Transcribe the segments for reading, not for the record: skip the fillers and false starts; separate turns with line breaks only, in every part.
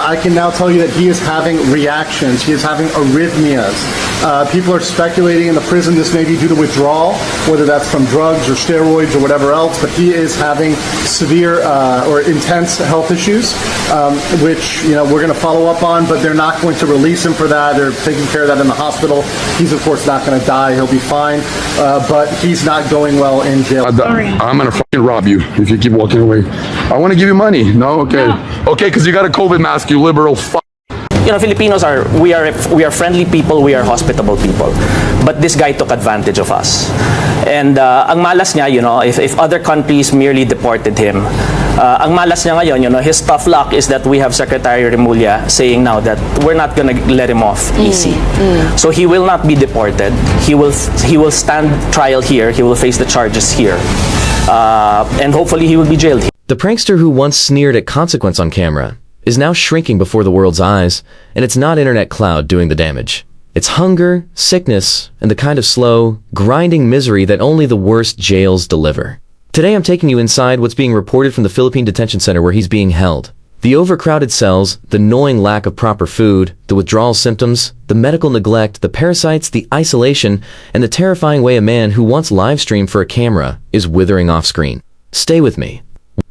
I can now tell you that he is having reactions. He is having arrhythmias. People are speculating in the prison this may be due to withdrawal, whether that's from drugs or steroids or whatever else, but he is having severe or intense health issues, which we're going to follow up on, but they're not going to release him for that. They're taking care of that in the hospital. He's, of course, not going to die. He'll be fine, but he's not going well in jail.
I'm going to fucking rob you if you keep walking away. I want to give you money. No? Okay. No. Okay, because you got a COVID mask, you liberal fuck.
Filipinos we are friendly people, we are hospitable people. But this guy took advantage of us. And ang malas niya, if other countries merely deported him, ang malas niya ngayon, his tough luck is that we have Secretary Remulla saying now that we're not gonna let him off easy. So he will not be deported. He will stand trial here. He will face the charges here. And hopefully he will be jailed here.
The prankster who once sneered at consequence on camera is now shrinking before the world's eyes, and it's not internet cloud doing the damage. It's hunger, sickness, and the kind of slow, grinding misery that only the worst jails deliver. Today I'm taking you inside what's being reported from the Philippine detention center where he's being held. The overcrowded cells, the gnawing lack of proper food, the withdrawal symptoms, the medical neglect, the parasites, the isolation, and the terrifying way a man who once live-streamed for a camera is withering off screen. Stay with me.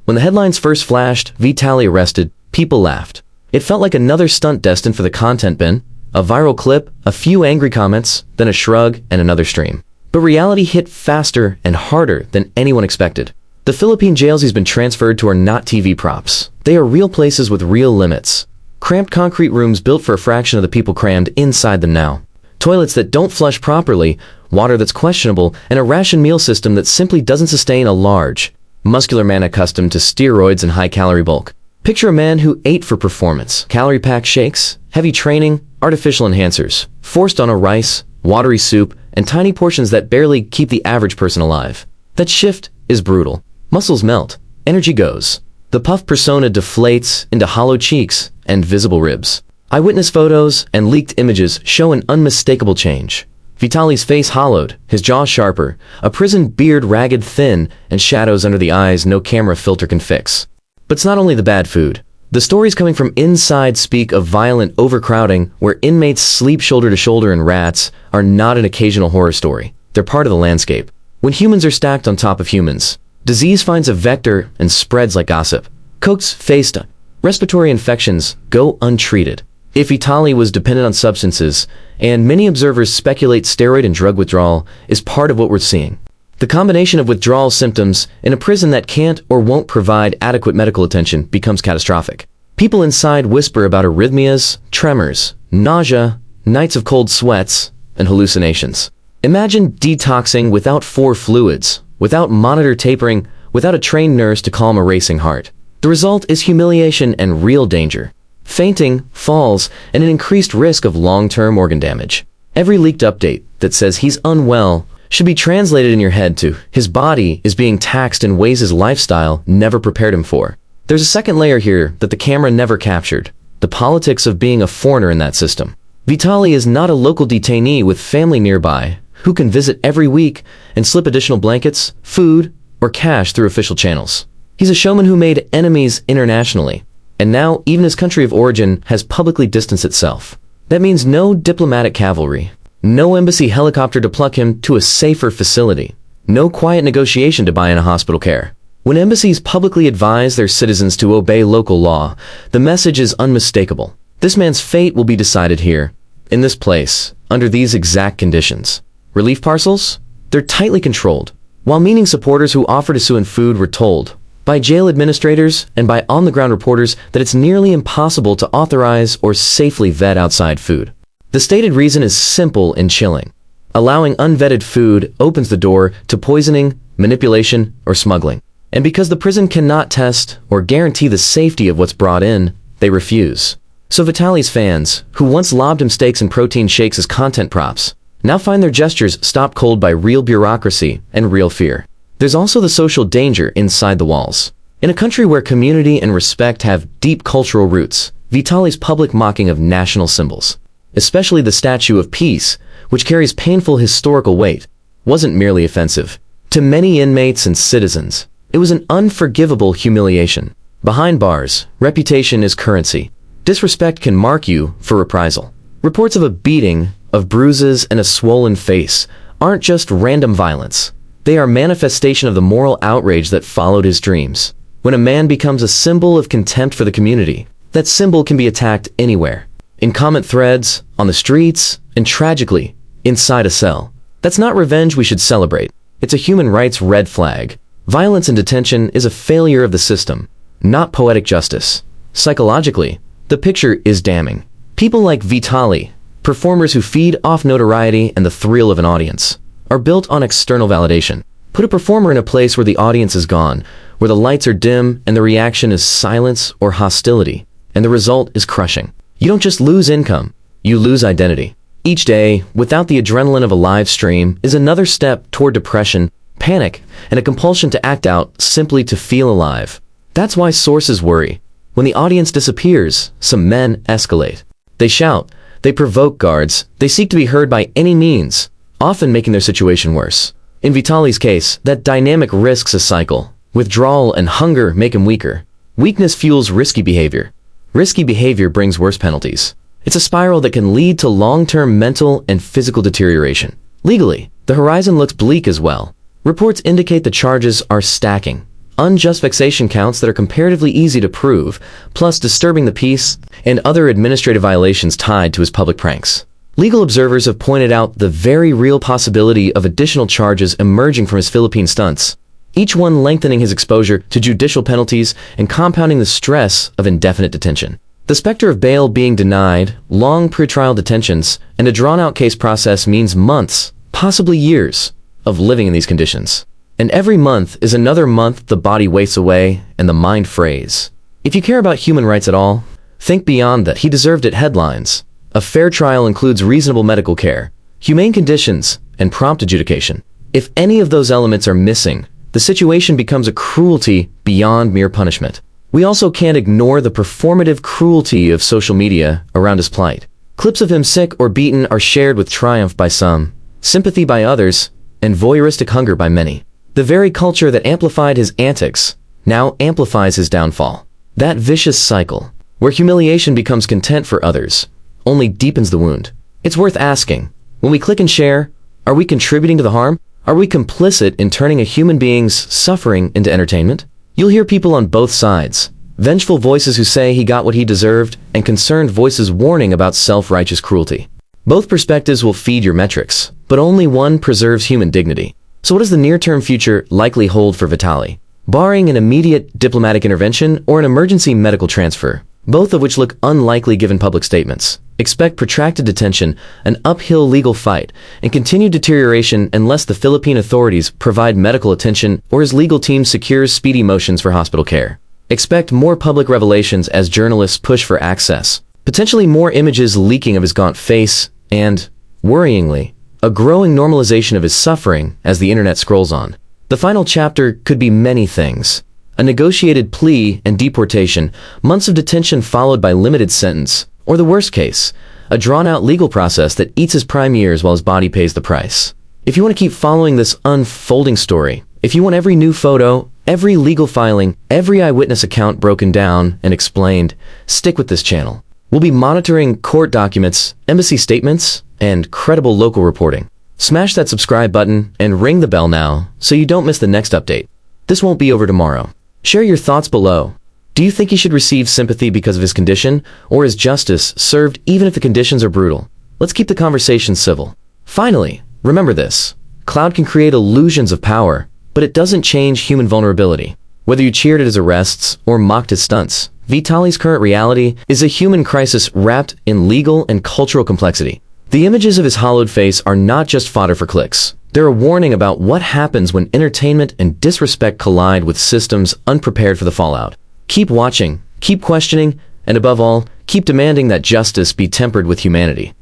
When the headlines first flashed, Vitaly arrested, people laughed. It felt like another stunt destined for the content bin. A viral clip, a few angry comments, then a shrug and another stream. But reality hit faster and harder than anyone expected. The Philippine jails he's been transferred to are not TV props. They are real places with real limits. Cramped concrete rooms built for a fraction of the people crammed inside them now. Toilets that don't flush properly, water that's questionable, and a ration meal system that simply doesn't sustain a large, muscular man accustomed to steroids and high-calorie bulk. Picture a man who ate for performance, calorie-packed shakes, heavy training, artificial enhancers, forced on a rice, watery soup, and tiny portions that barely keep the average person alive. That shift is brutal. Muscles melt, energy goes. The puff persona deflates into hollow cheeks and visible ribs. Eyewitness photos and leaked images show an unmistakable change. Vitaly's face hollowed, his jaw sharper, a prison beard ragged thin, and shadows under the eyes no camera filter can fix. But it's not only the bad food. The stories coming from inside speak of violent overcrowding where inmates sleep shoulder to shoulder in rats are not an occasional horror story. They're part of the landscape. When humans are stacked on top of humans, disease finds a vector and spreads like gossip. Cooks faced respiratory infections go untreated. If Vitaly was dependent on substances, and many observers speculate steroid and drug withdrawal is part of what we're seeing. The combination of withdrawal symptoms in a prison that can't or won't provide adequate medical attention becomes catastrophic. People inside whisper about arrhythmias, tremors, nausea, nights of cold sweats, and hallucinations. Imagine detoxing without 4 fluids, without monitor tapering, without a trained nurse to calm a racing heart. The result is humiliation and real danger. Fainting, falls, and an increased risk of long-term organ damage. Every leaked update that says he's unwell should be translated in your head to his body is being taxed in ways his lifestyle never prepared him for. There's a second layer here that the camera never captured. The politics of being a foreigner in that system. Vitaly is not a local detainee with family nearby who can visit every week and slip additional blankets, food, or cash through official channels. He's a showman who made enemies internationally. And now even his country of origin has publicly distanced itself. That means no diplomatic cavalry. No embassy helicopter to pluck him to a safer facility. No quiet negotiation to buy in a hospital care. When embassies publicly advise their citizens to obey local law, the message is unmistakable. This man's fate will be decided here, in this place, under these exact conditions. Relief parcels? They're tightly controlled. While meaning supporters who offer to sue in food were told, by jail administrators and by on-the-ground reporters, that it's nearly impossible to authorize or safely vet outside food. The stated reason is simple and chilling. Allowing unvetted food opens the door to poisoning, manipulation, or smuggling. And because the prison cannot test or guarantee the safety of what's brought in, they refuse. So Vitaly's fans, who once lobbed him steaks and protein shakes as content props, now find their gestures stopped cold by real bureaucracy and real fear. There's also the social danger inside the walls. In a country where community and respect have deep cultural roots, Vitaly's public mocking of national symbols, especially the Statue of Peace, which carries painful historical weight, wasn't merely offensive. To many inmates and citizens, it was an unforgivable humiliation. Behind bars, reputation is currency. Disrespect can mark you for reprisal. Reports of a beating, of bruises, and a swollen face aren't just random violence. They are manifestation of the moral outrage that followed his dreams. When a man becomes a symbol of contempt for the community, that symbol can be attacked anywhere. In comment threads, on the streets, and tragically, inside a cell. That's not revenge we should celebrate. It's a human rights red flag. Violence in detention is a failure of the system, not poetic justice. Psychologically, the picture is damning. People like Vitaly, performers who feed off notoriety and the thrill of an audience, are built on external validation. Put a performer in a place where the audience is gone, where the lights are dim and the reaction is silence or hostility, and the result is crushing. You don't just lose income, you lose identity. Each day, without the adrenaline of a live stream, is another step toward depression, panic, and a compulsion to act out simply to feel alive. That's why sources worry. When the audience disappears, some men escalate. They shout, they provoke guards, they seek to be heard by any means, often making their situation worse. In Vitaly's case, that dynamic risks a cycle. Withdrawal and hunger make him weaker. Weakness fuels risky behavior. Risky behavior brings worse penalties. It's a spiral that can lead to long-term mental and physical deterioration. Legally, the horizon looks bleak as well. Reports indicate the charges are stacking. Unjust vexation counts that are comparatively easy to prove, plus disturbing the peace and other administrative violations tied to his public pranks. Legal observers have pointed out the very real possibility of additional charges emerging from his Philippine stunts, each one lengthening his exposure to judicial penalties and compounding the stress of indefinite detention. The specter of bail being denied, long pretrial detentions, and a drawn-out case process means months, possibly years, of living in these conditions. And every month is another month the body wastes away and the mind frays. If you care about human rights at all, think beyond that. He deserved it headlines. A fair trial includes reasonable medical care, humane conditions, and prompt adjudication. If any of those elements are missing, the situation becomes a cruelty beyond mere punishment. We also can't ignore the performative cruelty of social media around his plight. Clips of him sick or beaten are shared with triumph by some, sympathy by others, and voyeuristic hunger by many. The very culture that amplified his antics now amplifies his downfall. That vicious cycle, where humiliation becomes content for others, only deepens the wound. It's worth asking, when we click and share, are we contributing to the harm? Are we complicit in turning a human being's suffering into entertainment? You'll hear people on both sides. Vengeful voices who say he got what he deserved, and concerned voices warning about self-righteous cruelty. Both perspectives will feed your metrics, but only one preserves human dignity. So what does the near-term future likely hold for Vitaly? Barring an immediate diplomatic intervention or an emergency medical transfer, both of which look unlikely given public statements, expect protracted detention, an uphill legal fight, and continued deterioration unless the Philippine authorities provide medical attention or his legal team secures speedy motions for hospital care. Expect more public revelations as journalists push for access, potentially more images leaking of his gaunt face, and, worryingly, a growing normalization of his suffering as the internet scrolls on. The final chapter could be many things. A negotiated plea and deportation, months of detention followed by limited sentence, or the worst case, a drawn-out legal process that eats his prime years while his body pays the price. If you want to keep following this unfolding story, if you want every new photo, every legal filing, every eyewitness account broken down and explained, stick with this channel. We'll be monitoring court documents, embassy statements, and credible local reporting. Smash that subscribe button and ring the bell now so you don't miss the next update. This won't be over tomorrow. Share your thoughts below. Do you think he should receive sympathy because of his condition, or is justice served even if the conditions are brutal? Let's keep the conversation civil. Finally, remember this. Cloud can create illusions of power, but it doesn't change human vulnerability. Whether you cheered at his arrests or mocked his stunts, Vitaly's current reality is a human crisis wrapped in legal and cultural complexity. The images of his hollowed face are not just fodder for clicks. They're a warning about what happens when entertainment and disrespect collide with systems unprepared for the fallout. Keep watching, keep questioning, and above all, keep demanding that justice be tempered with humanity.